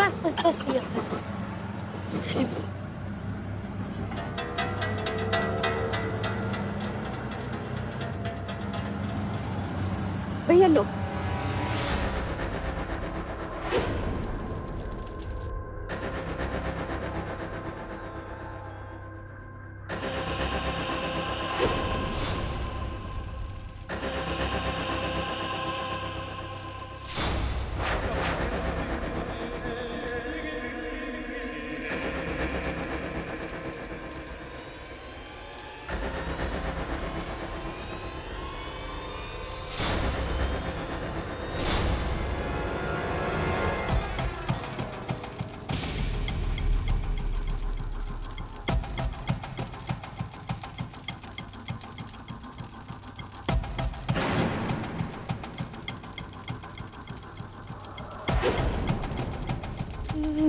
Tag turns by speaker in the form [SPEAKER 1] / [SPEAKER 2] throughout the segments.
[SPEAKER 1] बस बस बस भैया बस। चलिए भैया लो।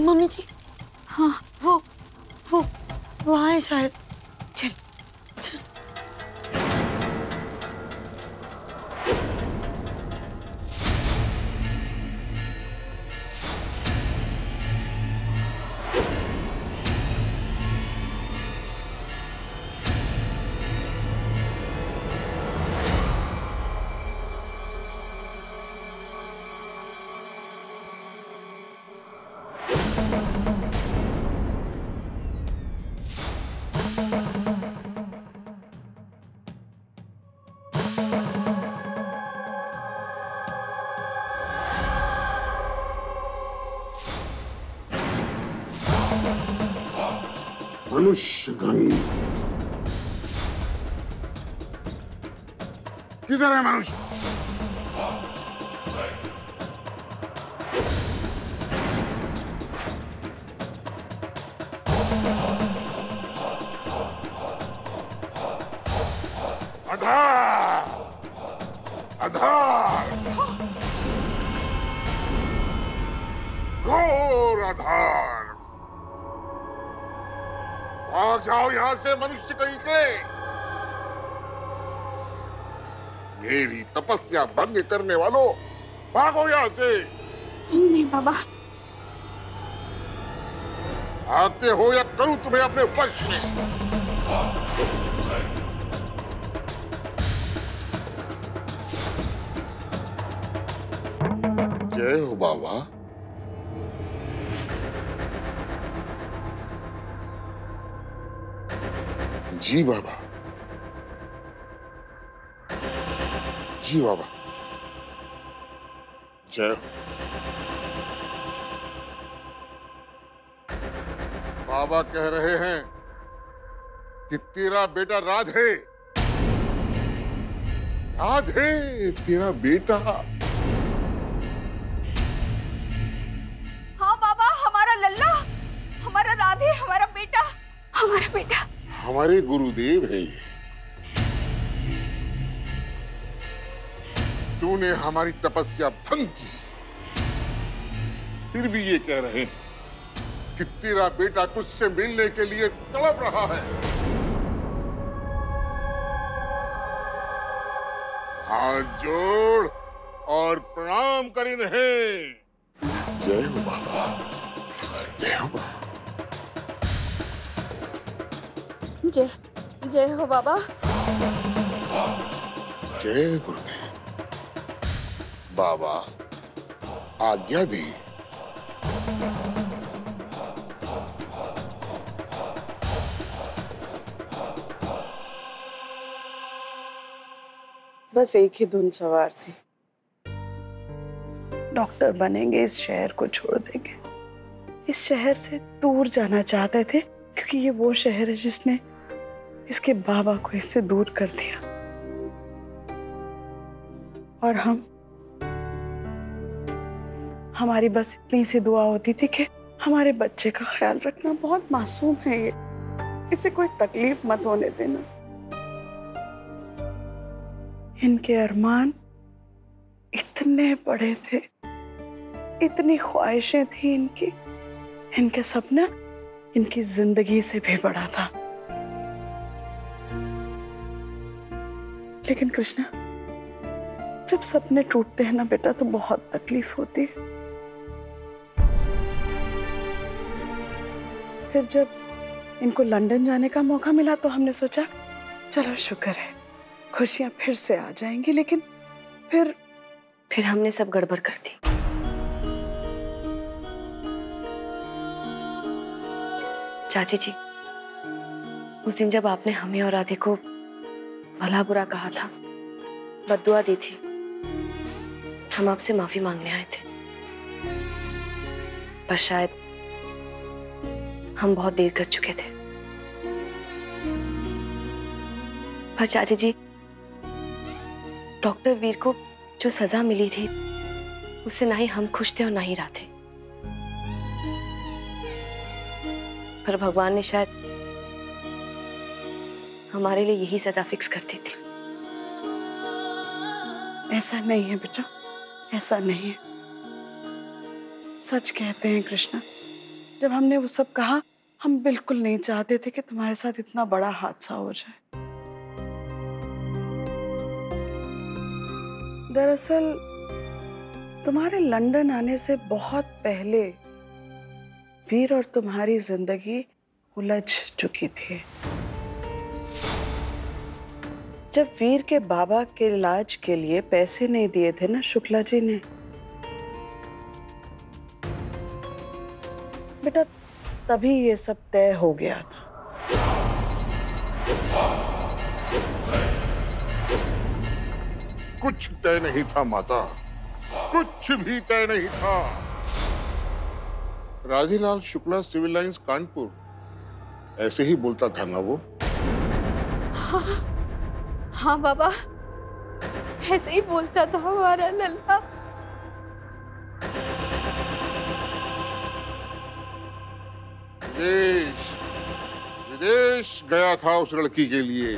[SPEAKER 1] मम्मी जी, हाँ वो वहाँ है शायद। चल चल।
[SPEAKER 2] मनुष्य गंग किधर है मनुष्य? आधार आधार घोर आधार। भाग जाओ यहां से मनुष्य कहीं के। मेरी तपस्या भंग करने वालों, भागो यहां से।
[SPEAKER 1] नहीं बाबा।
[SPEAKER 2] आते हो या करूं तुम्हें अपने वश में? जय हो बाबा। जी बाबा। जी बाबा। जय हो। बाबा कह रहे हैं कि तेरा बेटा राधे, राधे तेरा बेटा।
[SPEAKER 3] हाँ बाबा, हमारा लल्ला, हमारा राधे, हमारा बेटा, हमारा बेटा।
[SPEAKER 2] हमारे गुरुदेव है ये। तूने हमारी तपस्या भंग की, फिर भी ये कह रहे हैं कि तेरा बेटा तुझसे मिलने के लिए तड़प रहा है। हाथ जोड़ और प्रणाम कर इन्हें। जय हो बाबा। जय हो बाबा।
[SPEAKER 3] जय जय हो बाबा।
[SPEAKER 2] जय गुरुदेव। बाबा आज्ञा दी।
[SPEAKER 4] बस एक ही धुन सवार थी, डॉक्टर बनेंगे, इस शहर को छोड़ देंगे। इस शहर से दूर जाना चाहते थे क्योंकि ये वो शहर है जिसने इसके बाबा को इससे दूर कर दिया। और हमारी बस इतनी सी दुआ होती थी कि हमारे बच्चे का ख्याल रखना, बहुत मासूम है ये, इसे कोई तकलीफ मत होने देना। इनके अरमान इतने बड़े थे, इतनी ख्वाहिशें थी इनकी, इनके सपना इनकी जिंदगी से भी बड़ा था। लेकिन कृष्णा, जब सपने टूटते हैं ना बेटा, तो बहुत तकलीफ होती है। फिर जब इनको लंदन जाने का मौका मिला तो हमने सोचा चलो शुक्र है, खुशियां फिर से आ जाएंगी। लेकिन फिर
[SPEAKER 1] हमने सब गड़बड़ कर दी। चाची जी, उस दिन जब आपने हमें और राधे को भला बुरा कहा था, बद्दुआ दी थी, हम आपसे माफी मांगने आए थे। पर शायद हम बहुत देर कर चुके थे। पर चाची जी, डॉक्टर वीर को जो सजा मिली थी उससे ना ही हम खुश थे और ना ही राधे। पर भगवान ने शायद हमारे लिए यही सजा फिक्स कर दी थी।
[SPEAKER 4] ऐसा नहीं है बेटा, ऐसा नहीं है। सच कहते हैं कृष्णा, जब हमने वो सब कहा हम बिल्कुल नहीं चाहते थे कि तुम्हारे साथ इतना बड़ा हादसा हो जाए। दरअसल तुम्हारे लंदन आने से बहुत पहले वीर और तुम्हारी जिंदगी उलझ चुकी थी। जब वीर के बाबा के इलाज के लिए पैसे नहीं दिए थे ना शुक्ला जी ने, बेटा तभी ये सब तय हो गया था।
[SPEAKER 2] कुछ तय नहीं था माता, कुछ भी तय नहीं था। राधेलाल शुक्ला सिविल लाइंस कानपुर, ऐसे ही बोलता था ना वो?
[SPEAKER 3] हाँ बाबा, ऐसे ही बोलता था हमारा लल्ला।
[SPEAKER 2] विदेश विदेश गया था उस लड़की के लिए।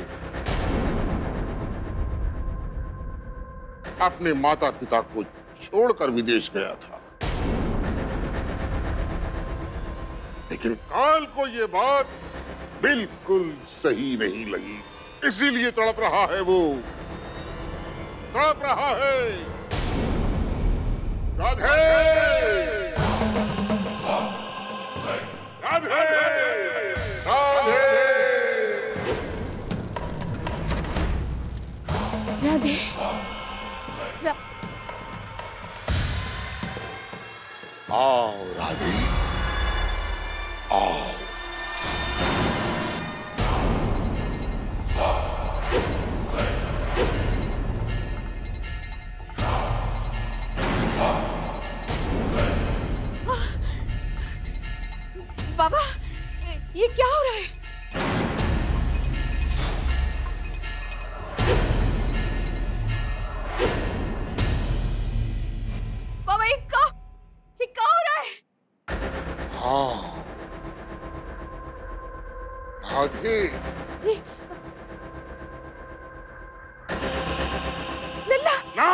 [SPEAKER 2] अपने माता पिता को छोड़कर विदेश गया था। लेकिन काल को ये बात बिल्कुल सही नहीं लगी, इसीलिए तड़प रहा है वो, तड़प रहा है। राधे राधे राधे
[SPEAKER 3] राधे
[SPEAKER 2] आओ राधे, आओ।
[SPEAKER 3] बाबा, ये क्या हो रहा है? बाबा ये क्या हो रहा है?
[SPEAKER 2] हाँ राधे,
[SPEAKER 3] लल्ला
[SPEAKER 2] ना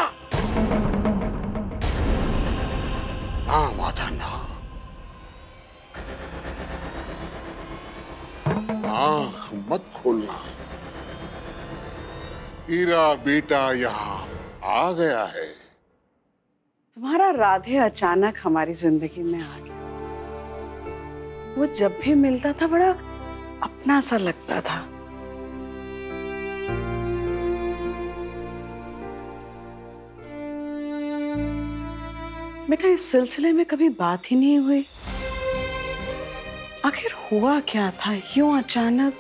[SPEAKER 2] ना माता ना, आँख मत खोलना। तेरा बेटा यहाँ आ गया है।
[SPEAKER 4] तुम्हारा राधे अचानक हमारी जिंदगी में आ गया। वो जब भी मिलता था बड़ा अपना सा लगता था। बेटा इस सिलसिले में कभी बात ही नहीं हुई। आखिर हुआ क्या था यूं अचानक?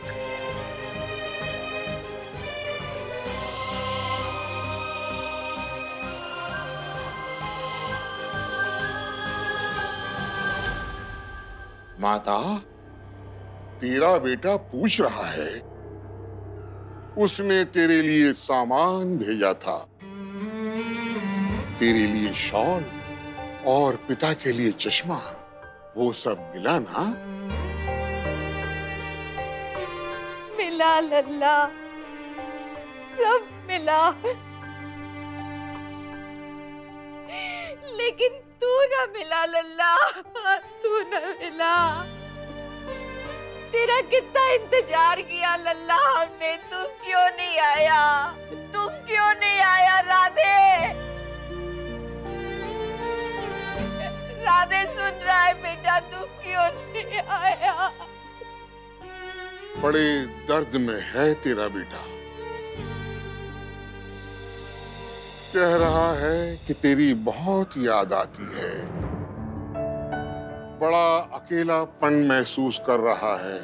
[SPEAKER 2] माता, तेरा बेटा पूछ रहा है। उसने तेरे लिए सामान भेजा था, तेरे लिए शॉल और पिता के लिए चश्मा। वो सब मिला ना?
[SPEAKER 3] मिला लल्ला, सब मिला। लेकिन तू ना मिला लल्ला, तू ना मिला। तेरा कितना इंतजार किया लल्ला हमने, तू क्यों नहीं आया? तू क्यों नहीं आया राधे? राधे सुन रहा है बेटा, तू क्यों नहीं आया?
[SPEAKER 2] बड़े दर्द में है तेरा बेटा। कह रहा है कि तेरी बहुत याद आती है, बड़ा अकेलापन महसूस कर रहा है।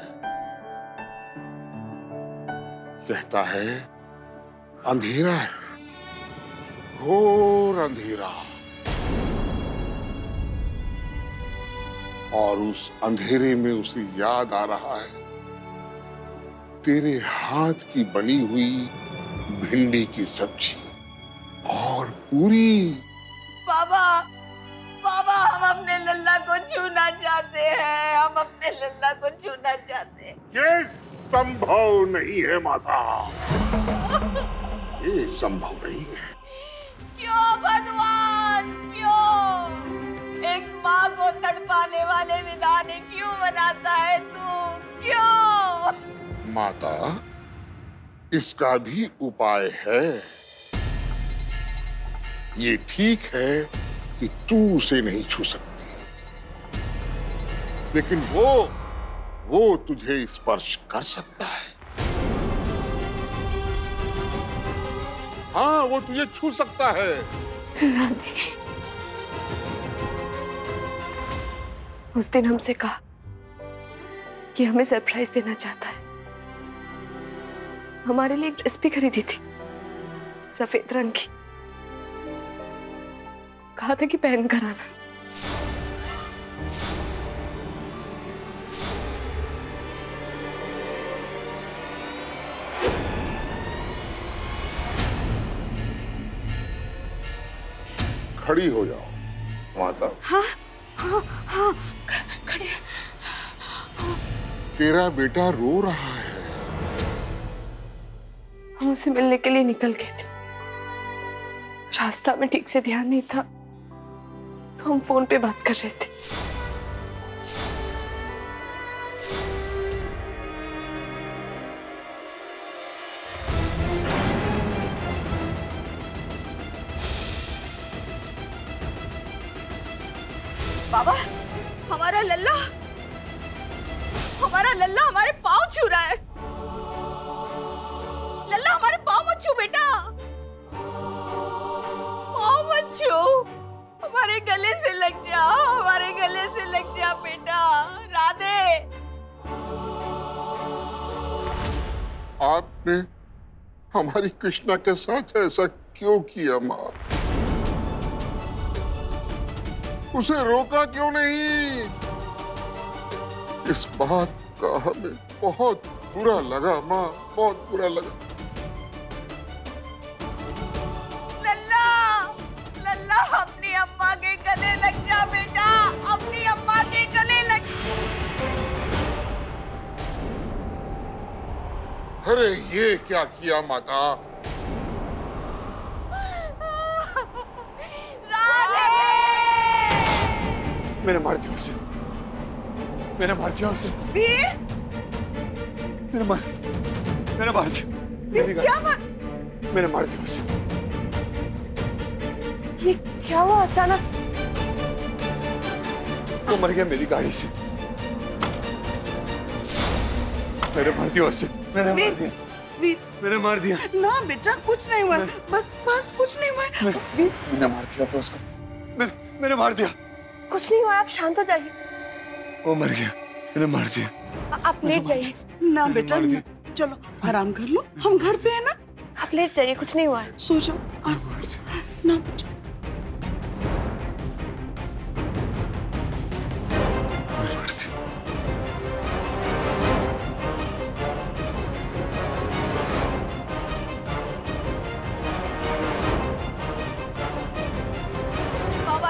[SPEAKER 2] कहता है अंधेरा है, घोर अंधेरा, और उस अंधेरे में उसे याद आ रहा है तेरे हाथ की बनी हुई भिंडी की सब्जी और पूरी।
[SPEAKER 3] बाबा, बाबा, हम अपने लल्ला को छूना चाहते हैं, हम अपने लल्ला को छूना चाहते हैं।
[SPEAKER 2] ये संभव नहीं है माता, ये संभव नहीं है।
[SPEAKER 3] क्यों भगवान, क्यों? एक माँ को तड़पाने वाले विधान क्यों बनाता है तू? क्यों?
[SPEAKER 2] माता, इसका भी उपाय है। ये ठीक है कि तू उसे नहीं छू सकती, लेकिन वो तुझे स्पर्श कर सकता है। हाँ, वो तुझे छू सकता है।
[SPEAKER 1] उस दिन हमसे कहा कि हमें सरप्राइज देना चाहता है। हमारे लिए एक ड्रेस भी खरीदी थी, सफेद रंग की। कहा था कि पहन कर आना।
[SPEAKER 2] खड़ी हो जाओ माता।
[SPEAKER 1] हाँ हाँ हाँ, खड़ी।
[SPEAKER 2] तेरा बेटा रो रहा है।
[SPEAKER 1] हम उसे मिलने के लिए निकल गए थे। रास्ता में ठीक से ध्यान नहीं था, तो हम फोन पे बात कर रहे थे।
[SPEAKER 3] बाबा, हमारा लल्ला हमारे पाँव छू रहा है। लल्ला, हमारे पाँव मत छू बेटा, पाँव मत छू, हमारे गले से लग जा, हमारे गले से लग जा बेटा। राधे,
[SPEAKER 2] आपने हमारी कृष्णा के साथ ऐसा क्यों किया माँ? उसे रोका क्यों नहीं? इस बात का हमें बहुत बुरा लगा माँ, बहुत बुरा लगा।
[SPEAKER 3] लल्ला, अपनी अम्मा के गले लग जा बेटा, अपनी अम्मा के गले लग।
[SPEAKER 2] अरे ये क्या किया माता?
[SPEAKER 5] मैंने मार दिया उसे, मैंने मार दिया उसे।
[SPEAKER 3] वीर,
[SPEAKER 5] मैंने मार दिया।
[SPEAKER 3] वीर, क्या
[SPEAKER 5] मैंने मार दिया उसे।
[SPEAKER 1] ये क्या हुआ अचानक?
[SPEAKER 5] वो मर गया मेरी गाड़ी से। मैंने मार दिया उसे, मैंने मार दिया। मैंने मार दिया।
[SPEAKER 4] ना बेटा, कुछ नहीं हुआ, बस कुछ नहीं हुआ।
[SPEAKER 5] मैंने मार दिया था उसको, मैंने मार दिया।
[SPEAKER 1] कुछ नहीं हुआ, आप शांत हो जाइए।
[SPEAKER 5] वो मर गया, मैंने मार दिया।
[SPEAKER 1] आप लेट जाइए।
[SPEAKER 4] ना बेटा, ना, चलो आराम कर लो, हम घर पे है ना।
[SPEAKER 1] आप लेट जाइए, कुछ नहीं हुआ है।
[SPEAKER 4] सो जाओ। ना बेटा,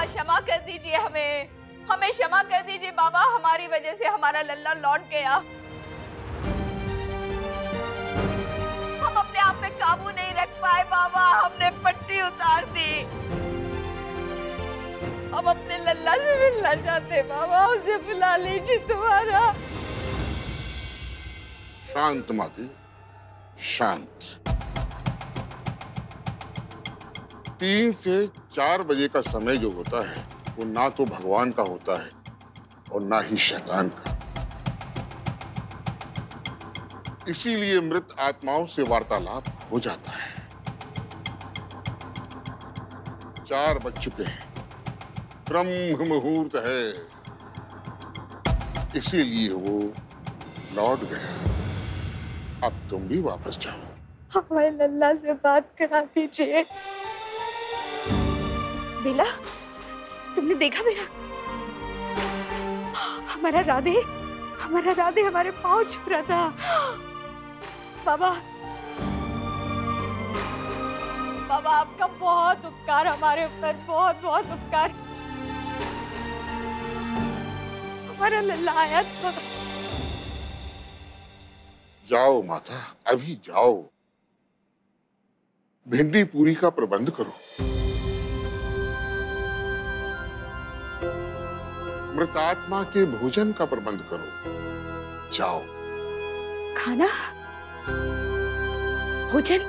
[SPEAKER 3] क्षमा कर दीजिए, हमें क्षमा कर दीजिए बाबा। हमारी वजह से हमारा लल्ला लौट गया। हम अपने आप पे काबू नहीं रख पाए बाबा, हमने पट्टी उतार दी। हम अपने लल्ला से मिलना चाहते बाबा, उसे बुला लीजिए तुम्हारा।
[SPEAKER 2] शांत माती, शांत। 3 से 4 बजे का समय जो होता है, वो ना तो भगवान का होता है और ना ही शैतान का। इसीलिए मृत आत्माओं से वार्तालाप हो जाता है। 4 बज चुके हैं, ब्रह्म मुहूर्त है, इसीलिए वो लौट गया। अब तुम भी वापस जाओ।
[SPEAKER 1] हमारे लल्ला से बात करा दीजिए। बेला, तुमने देखा बेला? हमारा राधे हमारे पाँव छू रहा था। बाबा आपका बहुत उपकार हमारे ऊपर, बहुत बहुत उपकार। हमारा लल्ला आया था।
[SPEAKER 2] जाओ माता, अभी जाओ। भिंडी पूरी का प्रबंध करो। मृतात्मा के भोजन का प्रबंध करो। जाओ।
[SPEAKER 1] खाना, भोजन?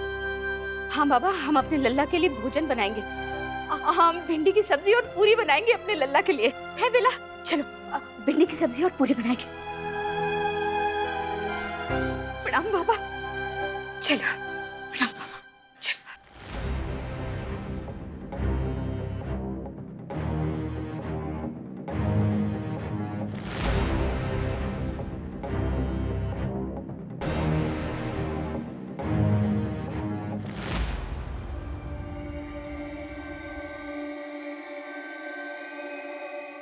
[SPEAKER 1] हाँ बाबा, हम अपने लल्ला के लिए भोजन बनाएंगे। हम भिंडी की सब्जी और पूरी बनाएंगे अपने लल्ला के लिए। है बेला? चलो भिंडी की सब्जी और पूरी बनाएंगे। प्रणाम बाबा। चलो प्रणाम बाबा, चलो।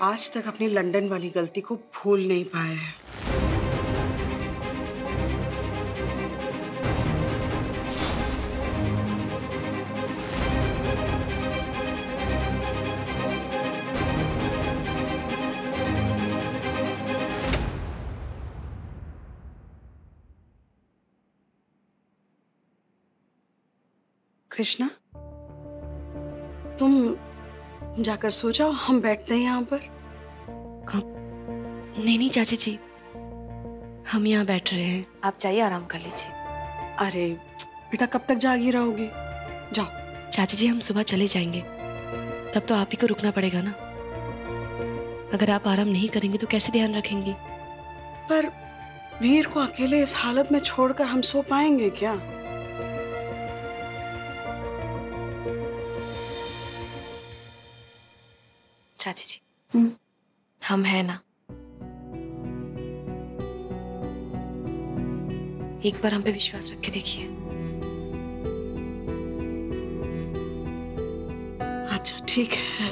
[SPEAKER 4] आज तक अपनी लंदन वाली गलती को भूल नहीं पाया है। कृष्णा, तुम जाकर सो जाओ, हम बैठते हैं यहाँ पर।
[SPEAKER 1] नहीं चाची जी, हम यहाँ बैठ रहे हैं, आप जाइए आराम कर लीजिए।
[SPEAKER 4] अरे बेटा, कब तक जागी रहोगे? जाओ।
[SPEAKER 1] चाची जी, हम सुबह चले जाएंगे, तब तो आप ही को रुकना पड़ेगा ना। अगर आप आराम नहीं करेंगे तो कैसे ध्यान रखेंगी?
[SPEAKER 4] पर वीर को अकेले इस हालत में छोड़कर हम सो पाएंगे क्या?
[SPEAKER 1] चाची जी, हम हैं ना। एक बार हम पे विश्वास रख के देखिए।
[SPEAKER 4] अच्छा ठीक है,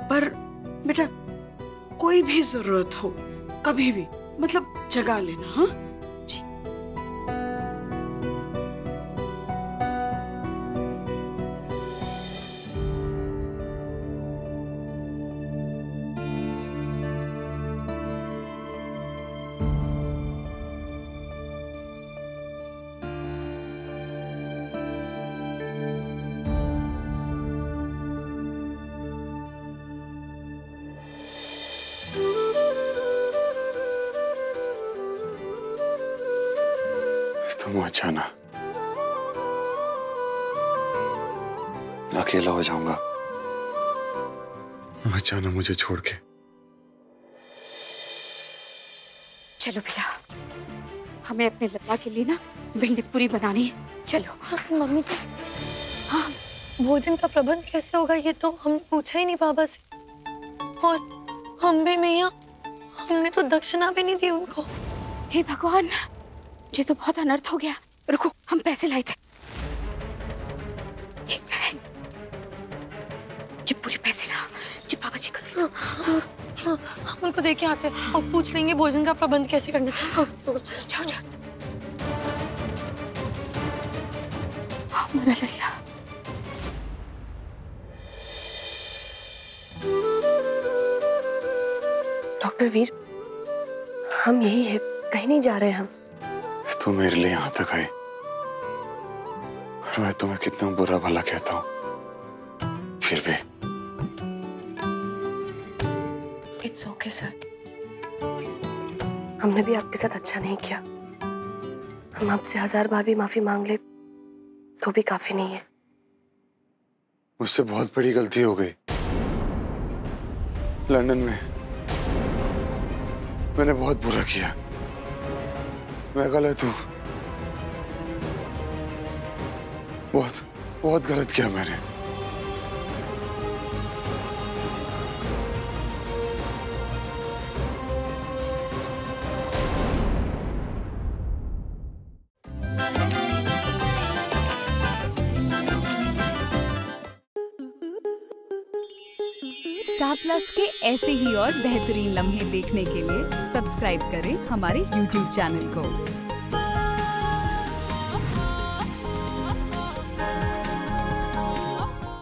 [SPEAKER 4] पर बेटा कोई भी जरूरत हो कभी भी मतलब जगा लेना। हाँ
[SPEAKER 1] जी।
[SPEAKER 5] तुम मत जाना, मैं अकेला हो जाऊंगा। मत जाना मुझे छोड़ के।
[SPEAKER 1] चलो भैया, हमें अपने लल्ला के लिए ना भिंडी पूरी बनानी है। चलो।
[SPEAKER 6] मम्मी जी, हाँ, भोजन का प्रबंध कैसे होगा ये तो हमने पूछा ही नहीं बाबा से। और हम भी मैया, हमने तो दक्षिणा भी नहीं दी उनको।
[SPEAKER 1] हे भगवान, ये तो बहुत अनर्थ हो गया। रुको, हम पैसे लाए थे। ये पूरे पैसे ना, ये बाबा जी को दे दो।
[SPEAKER 6] हम उनको दे के आते हैं और पूछ लेंगे भोजन का प्रबंध कैसे करना है।
[SPEAKER 1] जाओ जाओ। हमारा लल्ला। डॉक्टर वीर, हम यही है, कहीं नहीं जा रहे हम।
[SPEAKER 5] तुम मेरे लिए यहाँ तक आए और मैं तुम्हें कितना बुरा भला कहता हूँ, फिर भी।
[SPEAKER 1] इट्स ओके सर, हमने भी आपके साथ अच्छा नहीं किया। हम आपसे 1000 बार भी माफी मांग ले तो भी काफी नहीं है।
[SPEAKER 5] मुझसे बहुत बड़ी गलती हो गई। लंदन में मैंने बहुत बुरा किया। मैं गलत हूँ, बहुत बहुत गलत किया मैंने।
[SPEAKER 7] स्टार प्लस के ऐसे ही और बेहतरीन लम्हे देखने के लिए सब्सक्राइब करें हमारे YouTube चैनल को।